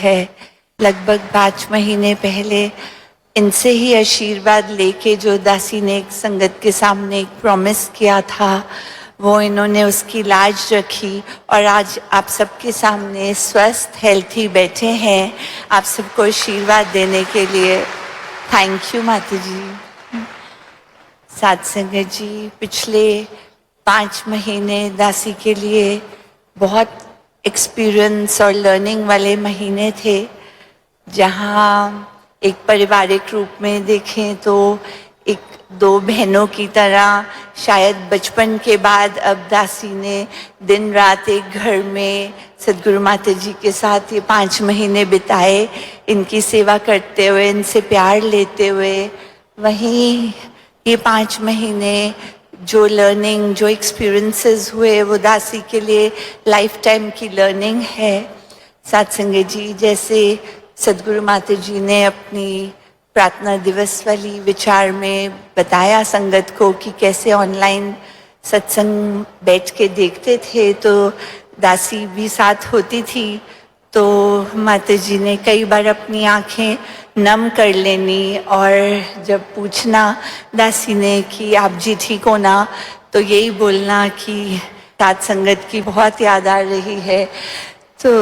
है। लगभग 5 महीने पहले इनसे ही आशीर्वाद लेके जो दासी ने एक संगत के सामने एक प्रॉमिस किया था, वो इन्होंने उसकी लाज रखी और आज आप सबके सामने स्वस्थ हेल्थी बैठे हैं आप सबको आशीर्वाद देने के लिए। थैंक यू माता जी। साथ संगत जी, पिछले 5 महीने दासी के लिए बहुत एक्सपीरियंस और लर्निंग वाले महीने थे, जहाँ एक पारिवारिक रूप में देखें तो एक 2 बहनों की तरह शायद बचपन के बाद अब दासी ने दिन रात एक घर में सद्गुरु माता जी के साथ ये 5 महीने बिताए, इनकी सेवा करते हुए, इनसे प्यार लेते हुए। वहीं ये 5 महीने जो लर्निंग, जो एक्सपीरियंसेस हुए, वो दासी के लिए लाइफ टाइम की लर्निंग है। सत्संग जी, जैसे सद्गुरु माता जी ने अपनी प्रार्थना दिवस वाली विचार में बताया संगत को कि कैसे ऑनलाइन सत्संग बैठ के देखते थे, तो दासी भी साथ होती थी। तो माता जी ने कई बार अपनी आंखें नम कर लेनी और जब पूछना दासी ने कि आप जी ठीक हो ना, तो यही बोलना कि साथ संगत की बहुत याद आ रही है। तो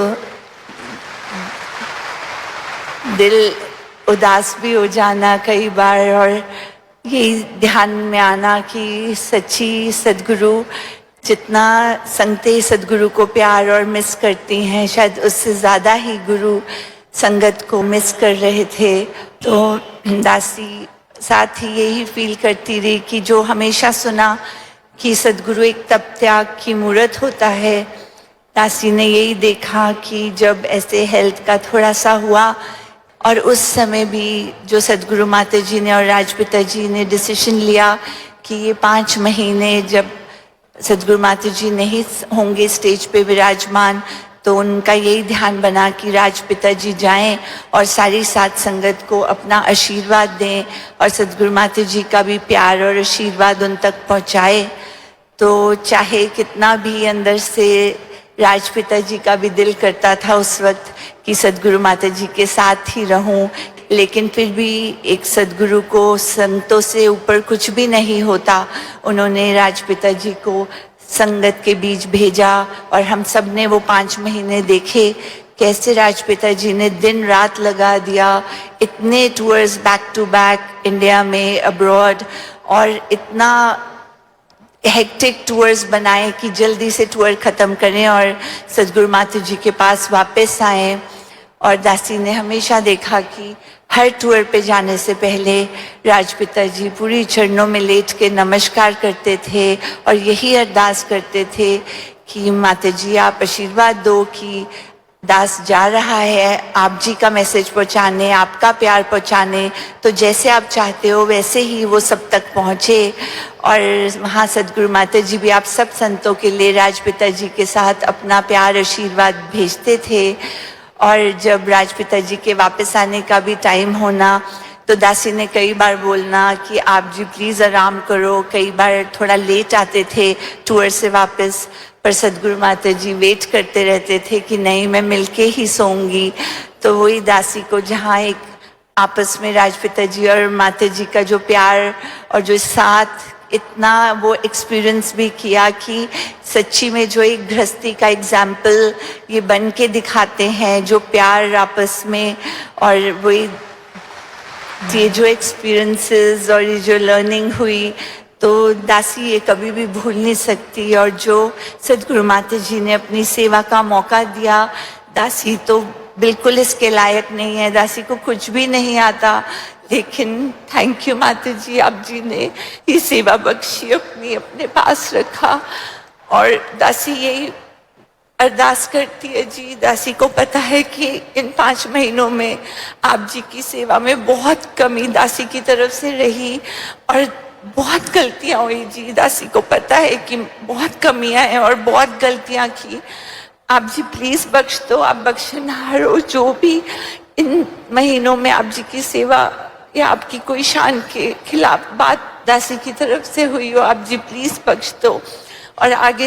दिल उदास भी हो जाना कई बार और यही ध्यान में आना कि सच्ची सद्गुरु जितना संगते सद्गुरु को प्यार और मिस करती हैं, शायद उससे ज़्यादा ही गुरु संगत को मिस कर रहे थे। तो दासी साथ ही यही फील करती रही कि जो हमेशा सुना कि सद्गुरु एक तप त्याग की मूर्त होता है, दासी ने यही देखा कि जब ऐसे हेल्थ का थोड़ा सा हुआ और उस समय भी जो सद्गुरु माता जी ने और राजपिता जी ने डिसीजन लिया कि ये 5 महीने जब सद्गुरु माता जी नहीं होंगे स्टेज पे विराजमान, तो उनका यही ध्यान बना कि राजपिता जी जाएं और सारी साथ संगत को अपना आशीर्वाद दें और सद्गुरु माता जी का भी प्यार और आशीर्वाद उन तक पहुंचाए। तो चाहे कितना भी अंदर से राजपिता जी का भी दिल करता था उस वक्त कि सद्गुरु माता जी के साथ ही रहूं, लेकिन फिर भी एक सद्गुरु को संतों से ऊपर कुछ भी नहीं होता। उन्होंने राजपिता जी को संगत के बीच भेजा और हम सब ने वो 5 महीने देखे कैसे राजपिता जी ने दिन रात लगा दिया, इतने tours back to back India में, अब्रॉड, और इतना हेक्टिक टूर्स बनाए कि जल्दी से टूर ख़त्म करें और सद्गुरु माता जी के पास वापस आएं। और दासी ने हमेशा देखा कि हर टूर पे जाने से पहले राजपिता जी पूरी चरणों में लेट के नमस्कार करते थे और यही अरदास करते थे कि माता जी आप आशीर्वाद दो कि दास जा रहा है आप जी का मैसेज पहुंचाने, आपका प्यार पहुंचाने, तो जैसे आप चाहते हो वैसे ही वो सब तक पहुंचे। और वहाँ सद्गुरु माता जी भी आप सब संतों के लिए राजपिता जी के साथ अपना प्यार आशीर्वाद भेजते थे। और जब राजपिता जी के वापस आने का भी टाइम होना, तो दासी ने कई बार बोलना कि आप जी प्लीज़ आराम करो। कई बार थोड़ा लेट आते थे टूर से वापस, पर सद्गुरु माता जी वेट करते रहते थे कि नहीं मैं मिलके ही सोऊंगी। तो वही दासी को जहाँ एक आपस में राजपिता जी और माता जी का जो प्यार और जो साथ, इतना वो एक्सपीरियंस भी किया कि सच्ची में जो एक गृहस्थी का एग्जाम्पल ये बन के दिखाते हैं, जो प्यार आपस में, और वही ये जो एक्सपीरियंसेस और ये जो लर्निंग हुई, तो दासी ये कभी भी भूल नहीं सकती। और जो सद्गुरु माता जी ने अपनी सेवा का मौका दिया, दासी तो बिल्कुल इसके लायक नहीं है, दासी को कुछ भी नहीं आता, लेकिन थैंक यू माता जी, आप जी ने ये सेवा बख्शी, अपने पास रखा। और दासी यही अरदास करती है जी, दासी को पता है कि इन 5 महीनों में आप जी की सेवा में बहुत कमी दासी की तरफ से रही और बहुत गलतियां हुई जी। दासी को पता है कि बहुत कमियां हैं और बहुत गलतियां की। आप जी प्लीज बख्श दो, आप बख्शनहार हो। जो भी इन महीनों में आप जी की सेवा या आपकी कोई शान के खिलाफ बात दासी की तरफ से हुई हो, आप जी प्लीज बख्श दो और आगे